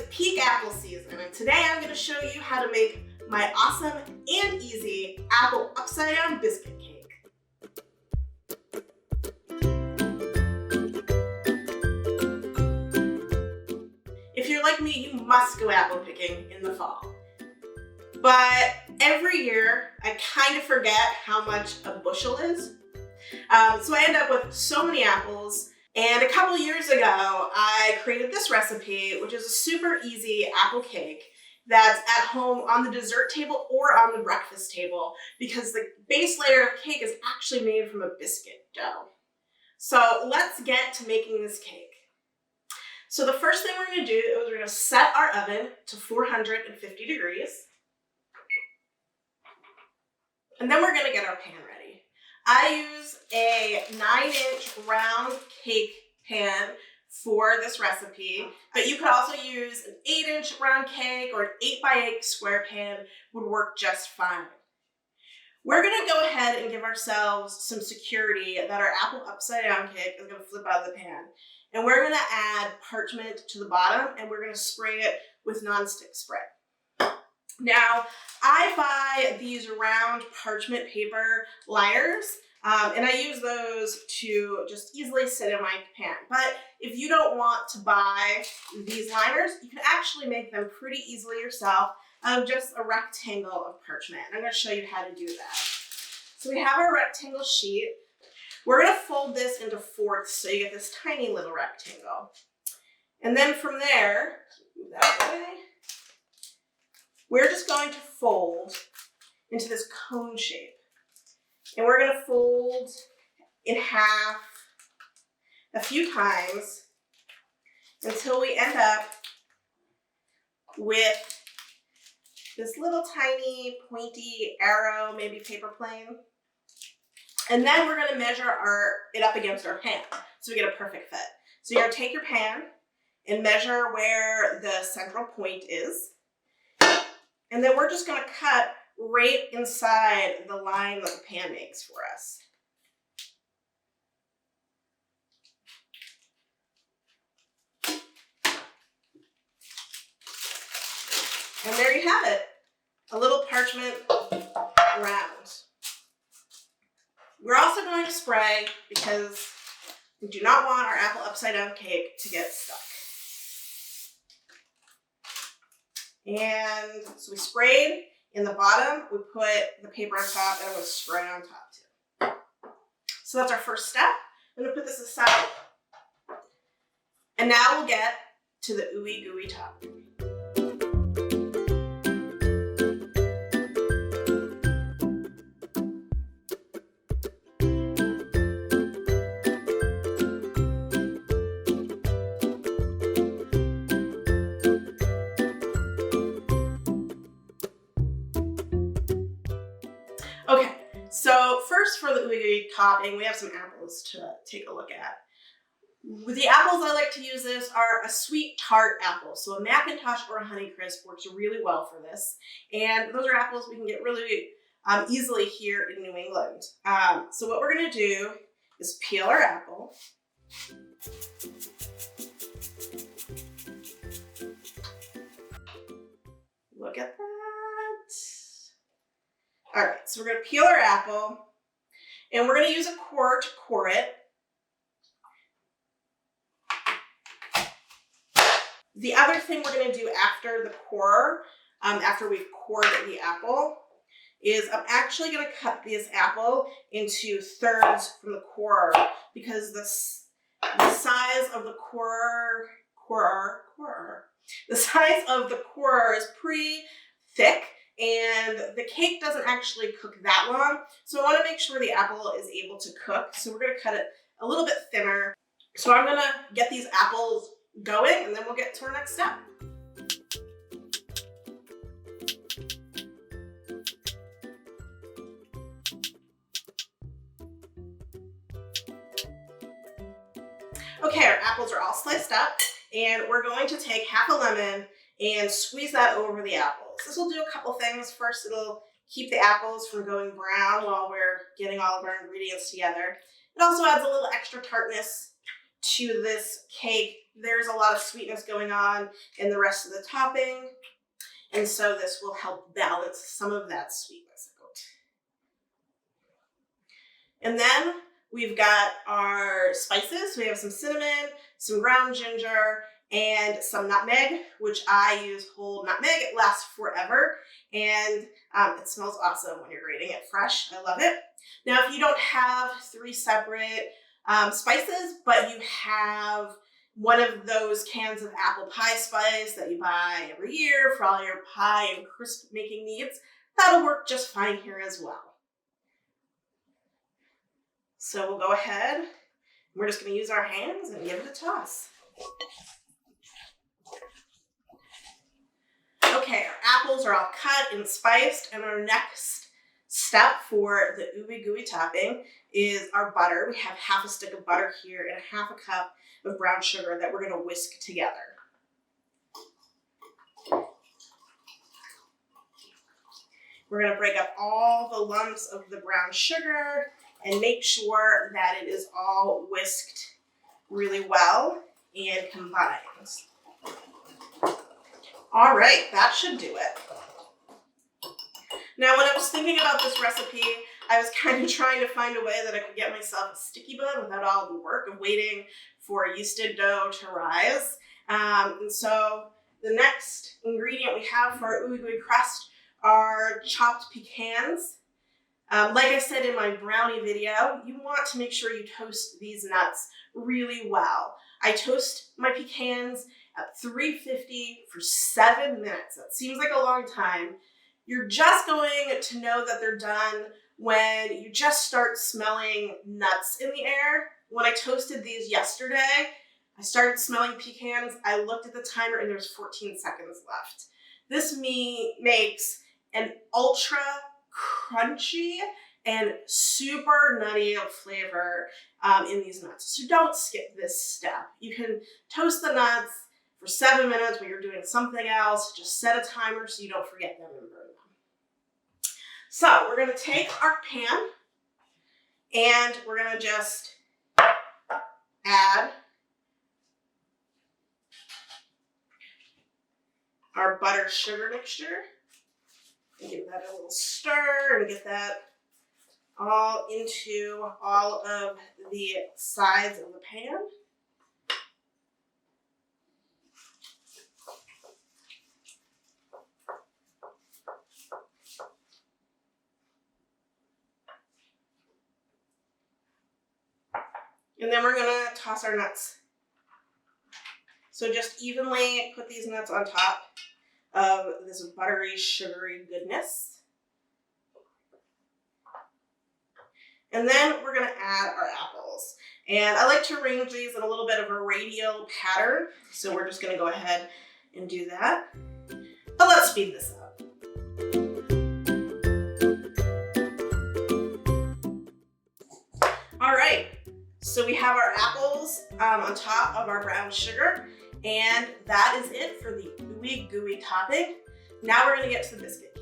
peak apple season, and today I'm going to show you how to make my awesome and easy apple upside down biscuit cake. If you're like me, you must go apple picking in the fall. But every year, I kind of forget how much a bushel is. So I end up with so many apples. And a couple years ago, I created this recipe, which is a super easy apple cake that's at home on the dessert table or on the breakfast table, because the base layer of cake is actually made from a biscuit dough. So let's get to making this cake. So the first thing we're going to do is we're going to set our oven to 450 degrees. And then we're going to get our pan ready. I use a 9-inch round cake pan for this recipe, but you could also use an 8-inch round cake, or an 8x8 square pan would work just fine. We're going to go ahead and give ourselves some security that our apple upside down cake is going to flip out of the pan. And we're going to add parchment to the bottom, and we're going to spray it with nonstick spray. Now, I buy these round parchment paper liners, and I use those to just easily sit in my pan. But if you don't want to buy these liners, you can actually make them pretty easily yourself out of just a rectangle of parchment. And I'm going to show you how to do that. So we have our rectangle sheet. We're going to fold this into fourths so you get this tiny little rectangle. And then from there, move that away. We're just going to fold into this cone shape. And we're going to fold in half a few times until we end up with this little tiny pointy arrow, maybe paper plane. And then we're going to measure it up against our pan so we get a perfect fit. So you're going to take your pan and measure where the central point is. And then we're just going to cut right inside the line that the pan makes for us. And there you have it, a little parchment round. We're also going to spray because we do not want our apple upside down cake to get stuck. And so we sprayed in the bottom, we put the paper on top, and I'm going to spray on top too. So that's our first step. I'm going to put this aside. And now we'll get to the ooey-gooey top. Okay, so first for the ooey-gooey topping, we have some apples to take a look at. With the apples I like to use this are a sweet tart apple. So a Macintosh or a Honeycrisp works really well for this. And those are apples we can get really easily here in New England. So what we're going to do is peel our apple. Look at that. All right, so we're going to peel our apple, and we're going to use a core to core it. The other thing we're going to do after the core, after we've cored the apple, is I'm actually going to cut this apple into thirds from the core, because the size of the the size of the core is pretty thick. And the cake doesn't actually cook that long, so I want to make sure the apple is able to cook. So we're going to cut it a little bit thinner. So I'm going to get these apples going, and then we'll get to our next step. Okay, our apples are all sliced up, and we're going to take half a lemon and squeeze that over the apples. This will do a couple things. First, it'll keep the apples from going brown while we're getting all of our ingredients together. It also adds a little extra tartness to this cake, there's a lot of sweetness going on in the rest of the topping. And so this will help balance some of that sweetness out. And then we've got our spices. We have some cinnamon, some ground ginger, and some nutmeg, which I use whole nutmeg. It lasts forever, and it smells awesome when you're grating it fresh. I love it. Now, if you don't have 3 separate spices, but you have one of those cans of apple pie spice that you buy every year for all your pie and crisp making needs, that'll work just fine here as well. So we'll go ahead, and we're just going to use our hands and give it a toss. Okay, our apples are all cut and spiced, and our next step for the ooey-gooey topping is our butter. We have half a stick of butter here and half a cup of brown sugar that we're going to whisk together. We're going to break up all the lumps of the brown sugar and make sure that it is all whisked really well and combined. All right, that should do it. Now, when I was thinking about this recipe, I was kind of trying to find a way that I could get myself a sticky bun without all the work of waiting for yeasted dough to rise. And so the next ingredient we have for our ooey-gooey crust are chopped pecans. Like I said in my brownie video, you want to make sure you toast these nuts really well. I toast my pecans at 350 for 7 minutes. That seems like a long time. You're just going to know that they're done when you just start smelling nuts in the air. When I toasted these yesterday, I started smelling pecans. I looked at the timer and there's 14 seconds left. This makes an ultra crunchy and super nutty flavor in these nuts. So don't skip this step. You can toast the nuts for 7 minutes when you're doing something else. Just set a timer so you don't forget them and burn them. So we're going to take our pan and we're going to just add our butter sugar mixture and give that a little stir and get that all into all of the sides of the pan. And then we're gonna toss our nuts. So just evenly put these nuts on top of this buttery, sugary goodness. And then we're gonna add our apples. And I like to arrange these in a little bit of a radial pattern. So we're just gonna go ahead and do that. But let's speed this up. All right. So we have our apples on top of our brown sugar, and that is it for the ooey-gooey topping. Now we're going to get to the biscuit cake.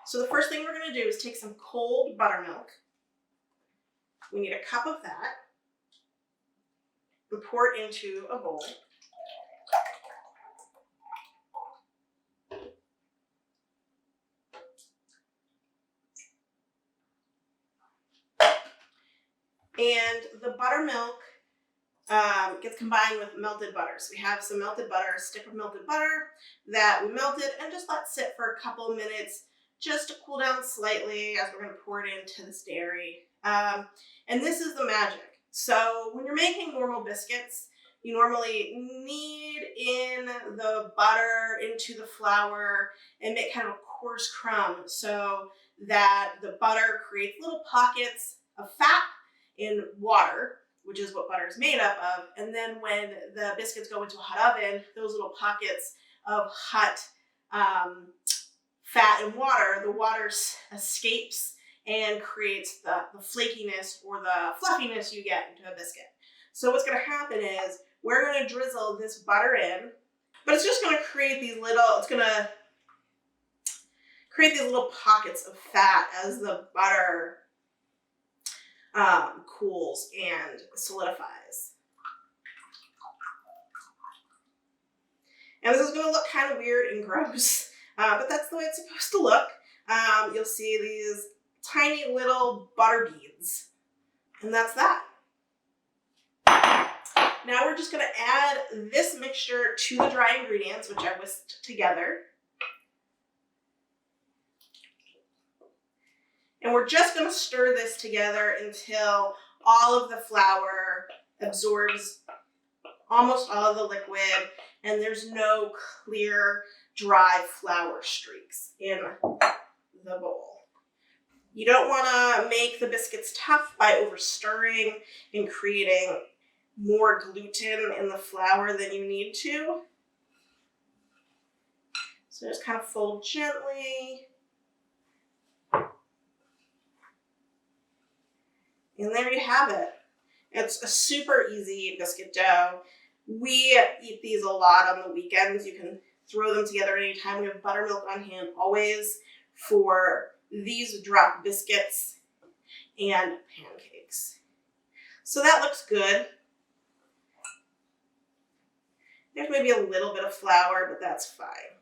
So the first thing we're going to do is take some cold buttermilk. We need a cup of that. And pour it into a bowl. And the buttermilk gets combined with melted butter. So we have some melted butter, a stick of melted butter that we melted and just let sit for a couple of minutes just to cool down slightly as we're going to pour it into this dairy. And this is the magic. So when you're making normal biscuits, you normally knead in the butter into the flour and make kind of a coarse crumb so that the butter creates little pockets of fat in water, which is what butter is made up of. And then when the biscuits go into a hot oven, those little pockets of hot fat and water, the water escapes and creates the flakiness or the fluffiness you get into a biscuit. So what's going to happen is we're going to drizzle this butter in, but it's just going to create these little, pockets of fat as the butter cools and solidifies. And this is going to look kind of weird and gross, but that's the way it's supposed to look. You'll see these tiny little butter beads, and that's that. Now we're just going to add this mixture to the dry ingredients, which I whisked together. And we're just going to stir this together until all of the flour absorbs almost all of the liquid and there's no clear, dry flour streaks in the bowl. You don't want to make the biscuits tough by over stirring and creating more gluten in the flour than you need to. So just kind of fold gently. And there you have it. It's a super easy biscuit dough. We eat these a lot on the weekends. You can throw them together anytime. We have buttermilk on hand always for these drop biscuits and pancakes. So that looks good. There's maybe a little bit of flour, but that's fine.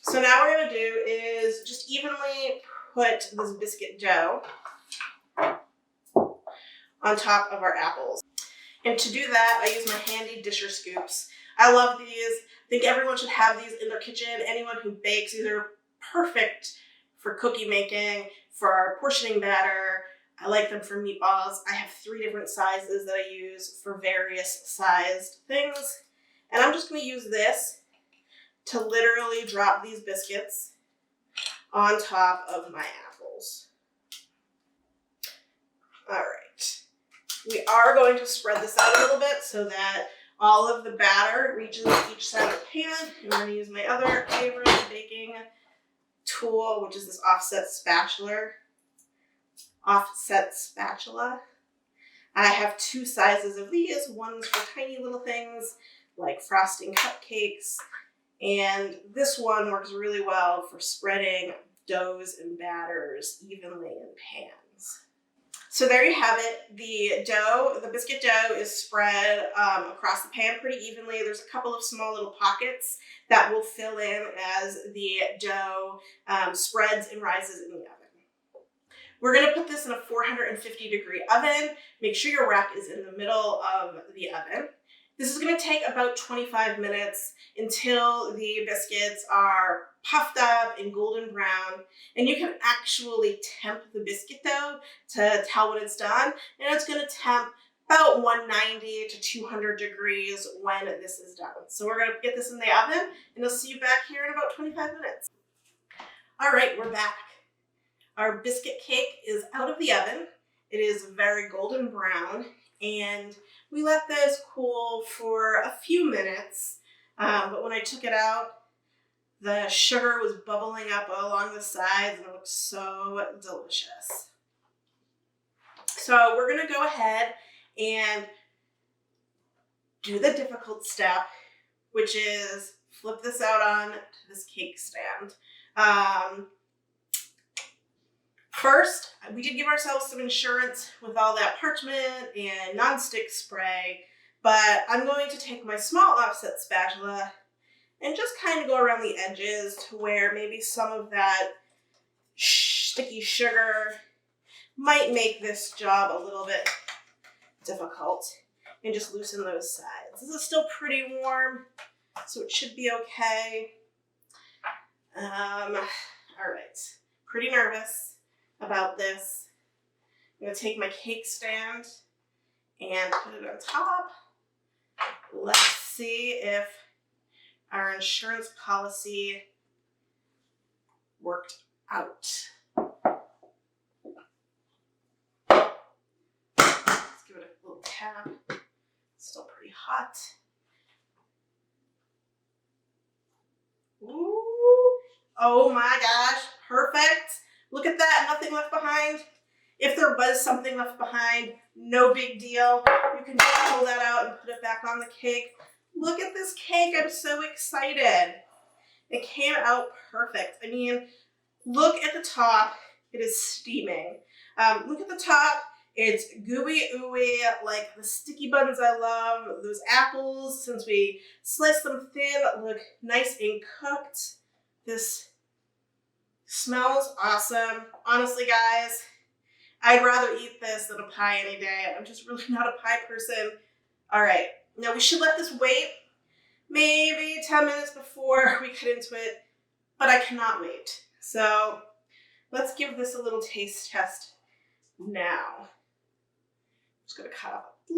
So now what we're going to do is just evenly put this biscuit dough on top of our apples. And to do that, I use my handy disher scoops. I love these. I think everyone should have these in their kitchen. Anyone who bakes, these are perfect for cookie making, for portioning batter. I like them for meatballs. I have 3 different sizes that I use for various sized things. And I'm just going to use this to literally drop these biscuits on top of my apples. All right. We are going to spread this out a little bit so that all of the batter reaches each side of the pan. I'm going to use my other favorite baking tool, which is this offset spatula. I have 2 sizes of these. One's for tiny little things like frosting cupcakes, and this one works really well for spreading doughs and batters evenly in pans. So there you have it. The biscuit dough is spread across the pan pretty evenly. There's a couple of small little pockets that will fill in as the dough spreads and rises in the oven. We're going to put this in a 450-degree oven. Make sure your rack is in the middle of the oven. This is going to take about 25 minutes until the biscuits are puffed up and golden brown. And you can actually temp the biscuit dough to tell when it's done. And it's going to temp about 190 to 200 degrees when this is done. So we're going to get this in the oven, and I'll see you back here in about 25 minutes. All right, we're back. Our biscuit cake is out of the oven. It is very golden brown, and we let this cool for a few minutes, but when I took it out, the sugar was bubbling up along the sides, and it looked so delicious. So we're going to go ahead and do the difficult step, which is flip this out on to this cake stand. First, we did give ourselves some insurance with all that parchment and nonstick spray, but I'm going to take my small offset spatula and just kind of go around the edges to where maybe some of that sticky sugar might make this job a little bit difficult, and just loosen those sides. This is still pretty warm, so it should be okay. All right, pretty nervous about this. I'm gonna take my cake stand and put it on top. Let's see if our insurance policy worked out. Let's give it a little tap. It's still pretty hot. Ooh. Oh my gosh, perfect. Look at that, nothing left behind. If there was something left behind, no big deal. You can just pull that out and put it back on the cake. Look at this cake, I'm so excited. It came out perfect. I mean, look at the top, it is steaming. Look at the top, it's gooey ooey, like the sticky buns I love. Those apples, since we sliced them thin, look nice and cooked. This smells awesome. Honestly, guys, I'd rather eat this than a pie any day. I'm just really not a pie person. All right, now we should let this wait maybe 10 minutes before we get into it, but I cannot wait. So let's give this a little taste test now. I'm just gonna cut off a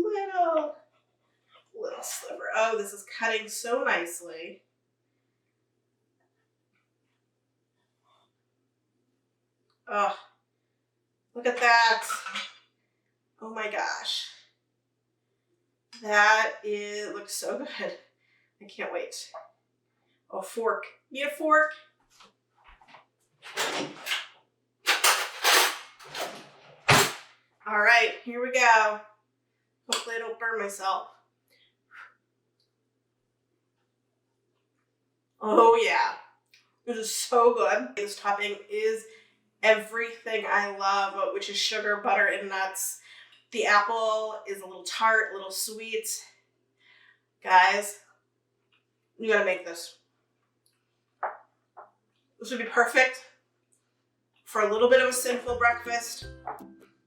little sliver. Oh, this is cutting so nicely. Oh, look at that. Oh my gosh. Looks so good. I can't wait. Oh, fork. Need a fork? All right, here we go. Hopefully I don't burn myself. Oh yeah, this is so good. This topping is everything I love, which is sugar, butter, and nuts. The apple is a little tart, a little sweet. Guys, you gotta make this. This would be perfect for a little bit of a sinful breakfast.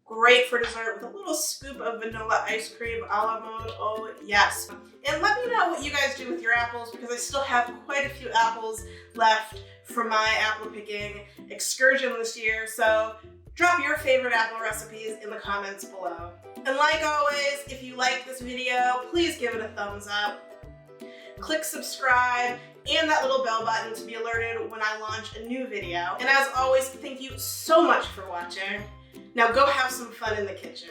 Great for dessert with a little scoop of vanilla ice cream a la mode. Oh yes. And let me know what you guys do with your apples, because I still have quite a few apples left from my apple picking excursion this year. So drop your favorite apple recipes in the comments below. And like always, if you like this video, please give it a thumbs up. Click subscribe and that little bell button to be alerted when I launch a new video. And as always, thank you so much for watching. Now go have some fun in the kitchen.